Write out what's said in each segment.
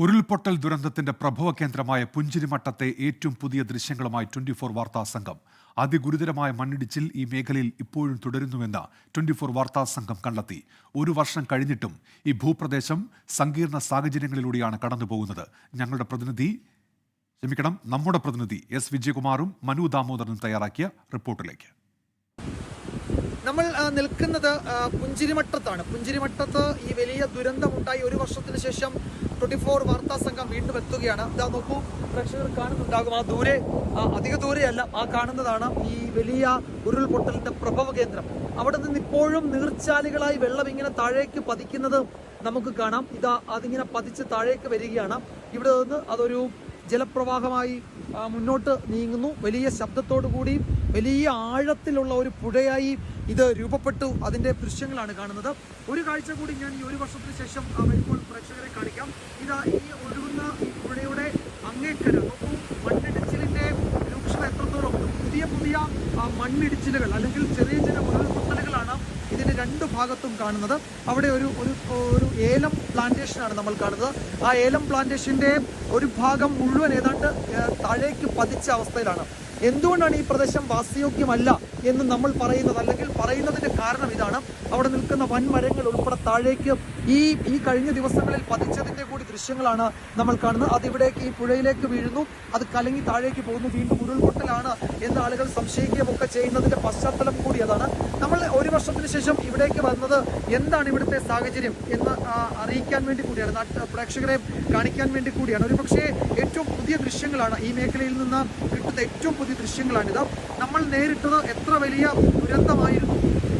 ഉരുൾപൊട്ടൽ ദുരന്തത്തിന്റെ പ്രഭവ കേന്ദ്രമായ പുഞ്ചിരിമട്ടത്തെ ഏറ്റവും പുതിയ ദൃശ്യങ്ങളുമായി 24 വാർത്താ സംഘം. അതിഗുരുതരമായ മണ്ണിടിച്ചിൽ ഈ മേഖലയിൽ ഇപ്പോഴും തുടരുന്നുവെന്ന് 24 വാർത്താ സംഘം കണ്ടെത്തി. ഒരു വർഷം കഴിഞ്ഞിട്ടും ഈ ഭൂപ്രദേശം സങ്കീർണ സാഹചര്യങ്ങളിലൂടെയാണ് കടന്നുപോകുന്നത്. നമ്മുടെ പ്രതിനിധി എസ് വിജയകുമാറും മനു ദാമോദരനും തയ്യാറാക്കിയ റിപ്പോർട്ടിലേക്ക്. നമ്മൾ നിൽക്കുന്നത് പുഞ്ചിരിമട്ടത്താണ്. പുഞ്ചിരിമട്ടത്ത് ഈ വലിയ ദുരന്തമുണ്ടായി ഒരു വർഷത്തിന് ശേഷം 24 വാർത്താ സംഘം വീണ്ടും എത്തുകയാണ്. ഇതാ നോക്കൂ, പ്രേക്ഷകർ കാണുന്നുണ്ടാകും. ആ ദൂരെ, അധിക ദൂരെയല്ല, ആ കാണുന്നതാണ് ഈ വലിയ ഉരുൾപൊട്ടലിന്റെ പ്രഭവ കേന്ദ്രം. അവിടെ നിന്ന് ഇപ്പോഴും നീർച്ചാലുകളായി വെള്ളം ഇങ്ങനെ താഴേക്ക് പതിക്കുന്നത് നമുക്ക് കാണാം. ഇതാ അതിങ്ങനെ പതിച്ച് താഴേക്ക് വരികയാണ്. ഇവിടെ നിന്ന് അതൊരു ജലപ്രവാഹമായി മുന്നോട്ട് നീങ്ങുന്നു. വലിയ ശബ്ദത്തോടു കൂടി വലിയ ആഴത്തിലുള്ള ഒരു പുഴയായി ഇത് രൂപപ്പെട്ടു. അതിന്റെ ദൃശ്യങ്ങളാണ് കാണുന്നത്. ഒരു കാഴ്ച കൂടി ഞാൻ ഈ ഒരു വർഷത്തിന് ശേഷം വരുമ്പോൾ പ്രേക്ഷകരെ കാണിക്കാം. ഇതാ ഈ ഒഴുകുന്ന ഈ പുഴയുടെ അങ്ങേക്കര നോക്കൂ, മണ്ണിടിച്ചിലിന്റെ രൂക്ഷത എത്രത്തോളം. പുതിയ മണ്ണിടിച്ചിലുകൾ അല്ലെങ്കിൽ ചെറിയ ഉരുൾപൊട്ടലുകളാണ് ഇതിന്റെ രണ്ട് ഭാഗത്തും കാണുന്നത്. അവിടെ ഒരു ഏലം പ്ലാന്റേഷനാണ് നമ്മൾ കാണുന്നത്. ആ ഏലം പ്ലാന്റേഷന്റെ ഒരു ഭാഗം മുഴുവൻ ഏതാണ്ട് താഴേക്ക് പതിച്ച അവസ്ഥയിലാണ്. എന്തുകൊണ്ടാണ് ഈ പ്രദേശം വാസയോഗ്യമല്ല എന്ന് നമ്മൾ പറയുന്നത്, അല്ലെങ്കിൽ പറയുന്നതിന്റെ കാരണം ഇതാണ്. അവിടെ നിൽക്കുന്ന വൻമരങ്ങൾ ഉൾപ്പെടെ താഴേക്ക് ഈ കഴിഞ്ഞ ദിവസങ്ങളിൽ പതിച്ചതിന്റെ കൂടി ദൃശ്യങ്ങളാണ് നമ്മൾ കാണുന്നത്. അതിവിടേക്ക് ഈ പുഴയിലേക്ക് വീഴുന്നു, അത് കലങ്ങി താഴേക്ക് പോകുന്നു, വീണ്ടും ഉരുൾപൊട്ടലാണ് എന്ന് ആളുകൾ സംശയിക്കുകയൊക്കെ ചെയ്യുന്നതിന്റെ പശ്ചാത്തലം കൂടി അതാണ്. നമ്മൾ ഒരു വർഷത്തിന് ശേഷം ഇവിടേക്ക് വന്നത് എന്താണ് ഇവിടുത്തെ സാഹചര്യം എന്ന് അറിയിക്കാൻ വേണ്ടി കൂടിയാണ്, പ്രേക്ഷകരെ കാണിക്കാൻ വേണ്ടി കൂടിയാണ്. ഒരു പക്ഷേ ഏറ്റവും പുതിയ ദൃശ്യങ്ങളാണ് ഈ മേഖലയിൽ നിന്ന് കിട്ടുന്ന ഏറ്റവും പുതിയ ദൃശ്യങ്ങളാണിത്. നമ്മൾ നേരിട്ടത് എത്ര വലിയ ദുരന്തമായിരുന്നു,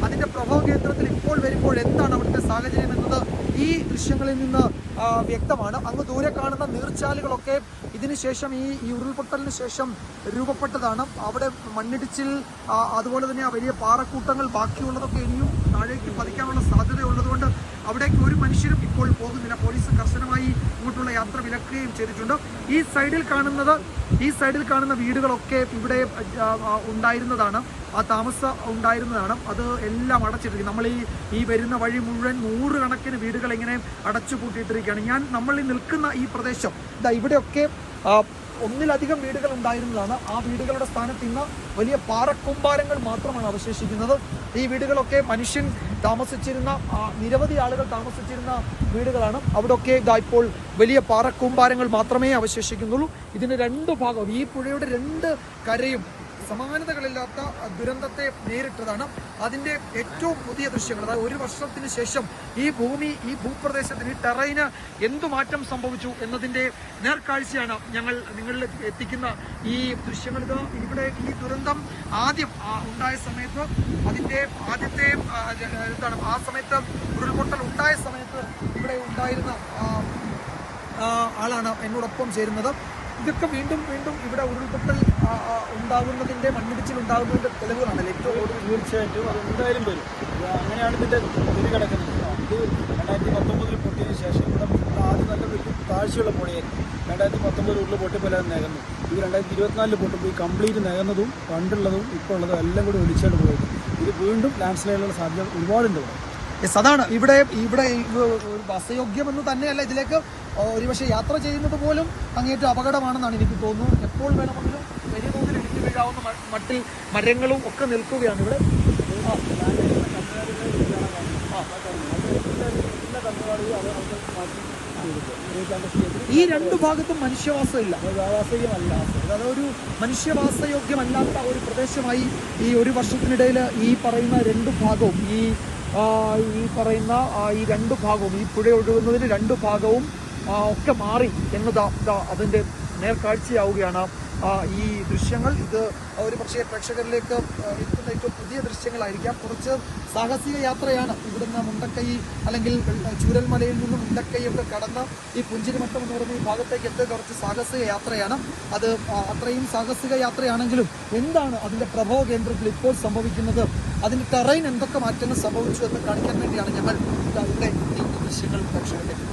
അതിന്റെ പ്രഭവ കേന്ദ്രത്തിൽ ഇപ്പോൾ വരുമ്പോൾ എന്താണ് അവിടുത്തെ സാഹചര്യം എന്നത് ഈ ദൃശ്യങ്ങളിൽ നിന്ന് വ്യക്തമാണ്. അങ്ങ് ദൂരെ കാണുന്ന നീർച്ചാലുകളൊക്കെ ഇതിനുശേഷം ഈ ഉരുൾപൊട്ടലിന് ശേഷം രൂപപ്പെട്ടതാണ്. അവിടെ മണ്ണിടിച്ചിൽ, അതുപോലെ തന്നെ ആ വലിയ പാറക്കൂട്ടങ്ങൾ ബാക്കിയുള്ളതൊക്കെ ഇനിയും താഴേക്ക് പതിക്കാനുള്ള സാധ്യതയുള്ളതുകൊണ്ട് അവിടേക്ക് ഒരു മനുഷ്യരും ഇപ്പോൾ പോകുന്നില്ല. പോലീസ് കർശനമായി ഇങ്ങോട്ടുള്ള യാത്ര വിലക്കുകയും ചെയ്തിട്ടുണ്ട്. ഈ സൈഡിൽ കാണുന്ന വീടുകളൊക്കെ ഇവിടെ ഉണ്ടായിരുന്നതാണ്, ആ താമസം ഉണ്ടായിരുന്നതാണ്. അത് എല്ലാം അടച്ചിട്ടിരിക്കും. നമ്മൾ ഈ വരുന്ന വഴി മുഴുവൻ 100 കണക്കിന് വീടുകൾ ഇങ്ങനെ അടച്ചു പൂട്ടിയിട്ടിരിക്കുകയാണ്. നമ്മൾ നിൽക്കുന്ന ഈ പ്രദേശം ഇവിടെയൊക്കെ ഒന്നിലധികം വീടുകൾ ഉണ്ടായിരുന്നതാണ്. ആ വീടുകളുടെ സ്ഥാനത്ത് ഇന്ന് വലിയ പാറക്കൂമ്പാരങ്ങൾ മാത്രമാണ് അവശേഷിക്കുന്നത്. ഈ വീടുകളൊക്കെ മനുഷ്യൻ താമസിച്ചിരുന്ന, നിരവധി ആളുകൾ താമസിച്ചിരുന്ന വീടുകളാണ്. അവിടെയൊക്കെ ഇപ്പോൾ വലിയ പാറക്കൂമ്പാരങ്ങൾ മാത്രമേ അവശേഷിക്കുന്നുള്ളൂ. ഇതിന് രണ്ട് ഭാഗവും, ഈ പുഴയുടെ രണ്ട് കരയും സമാനതകളില്ലാത്ത ദുരന്തത്തെ നേരിട്ടതാണ്. അതിൻ്റെ ഏറ്റവും പുതിയ ദൃശ്യങ്ങൾ, അതായത് ഒരു വർഷത്തിന് ശേഷം ഈ ഭൂപ്രദേശത്തിന്, ഈ ടെറൈന് എന്തു മാറ്റം സംഭവിച്ചു എന്നതിൻ്റെ നേർക്കാഴ്ചയാണ് ഞങ്ങൾ നിങ്ങളിൽ എത്തിക്കുന്ന ഈ ദൃശ്യങ്ങൾ. ഇവിടെ ഈ ദുരന്തം ആദ്യം ഉണ്ടായ സമയത്ത്, അതിൻ്റെ ആദ്യത്തെ ആ സമയത്ത് ഉരുൾപൊട്ടൽ ഉണ്ടായ സമയത്ത് ഇവിടെ ഉണ്ടായിരുന്ന ആളാണ് എന്നോടൊപ്പം ചേരുന്നത്. ഇതൊക്കെ വീണ്ടും ഇവിടെ ഉരുൾപൊട്ടൽ ഉണ്ടാകുന്നതിന്റെ, മണ്ണിടിച്ചിൽ ഉണ്ടാകുന്നതിന്റെ തെളിവുകളാണല്ലോ ഏറ്റവും തീർച്ചയായിട്ടും അത് എന്തായാലും വരും. അങ്ങനെയാണ് ഇതിന്റെ സ്ഥിതി കിടക്കുന്നത്. ഇത് 2019 പൊട്ടിയതിനു ശേഷം ഇവിടെ ആദ്യം നല്ല വലിയ താഴ്ചയുള്ള പുഴയായിരുന്നു. 2019 ഉരുൾ പൊട്ടിപ്പോലെ അത് നികന്നു. ഇത് 2024 പൊട്ടുമ്പോൾ ഈ കംപ്ലീറ്റ് നികന്നതും പണ്ടുള്ളതും ഇപ്പോൾ ഉള്ളതും എല്ലാം കൂടി ഒലിച്ചാണ് പോയത്. ഇത് വീണ്ടും ലാൻഡ് സ്ലൈഡിലുള്ള സാധ്യത ഒരുപാടുണ്ട്. അതാണ് ഇവിടെ വാസയോഗ്യമെന്ന് തന്നെയല്ല, ഇതിലേക്ക് ഒരുപക്ഷെ യാത്ര ചെയ്യുന്നത് പോലും അങ്ങേറ്റം അപകടമാണെന്നാണ് എനിക്ക് തോന്നുന്നത്. എപ്പോൾ വേണമെങ്കിലും വലിയ തോതിൽ ഇടിഞ്ഞു വീഴാവുന്ന മട്ടിൽ മരങ്ങളും ഒക്കെ നിൽക്കുകയാണ് ഇവിടെ. ഈ രണ്ടു ഭാഗത്തും മനുഷ്യവാസമില്ല, അതൊരു മനുഷ്യവാസയോഗ്യമല്ലാത്ത ഒരു പ്രദേശമായി ഈ ഒരു വർഷത്തിനിടയിൽ ഈ പറയുന്ന രണ്ട് ഭാഗവും, ഈ പറയുന്ന ഈ രണ്ട് ഭാഗവും, ഈ പുഴ ഒഴുകുന്നതിന് രണ്ട് ഭാഗവും ഒക്കെ മാറി എന്നത് അതിൻ്റെ നേർക്കാഴ്ചയാവുകയാണ് ഈ ദൃശ്യങ്ങൾ. ഇത് ഒരു പക്ഷേ പ്രേക്ഷകരിലേക്ക് എത്തുന്ന ഏറ്റവും പുതിയ ദൃശ്യങ്ങളായിരിക്കാം. കുറച്ച് സാഹസിക യാത്രയാണ്. ഇവിടുന്ന് മുണ്ടക്കൈ അല്ലെങ്കിൽ ചൂരൽമലയിൽ നിന്നും മുണ്ടക്കൈയൊക്കെ കടന്ന് ഈ പുഞ്ചിരിമട്ടം എന്ന് പറയുന്ന ഈ ഭാഗത്തേക്ക് എത്തുക കുറച്ച് സാഹസിക യാത്രയാണ്. അത് അത്രയും സാഹസിക യാത്രയാണെങ്കിലും എന്താണ് അതിൻ്റെ പ്രഭവ കേന്ദ്രത്തിൽ ഇപ്പോൾ സംഭവിക്കുന്നത്, അതിൻ്റെ ടെറൈൻ എന്തൊക്കെ മാറ്റങ്ങൾ സംഭവിച്ചു എന്ന് കാണിക്കാൻ വേണ്ടിയാണ് ഞങ്ങൾ ഇവിടെ ഈ ദൃശ്യങ്ങൾ പ്രേക്ഷകരിലേക്ക്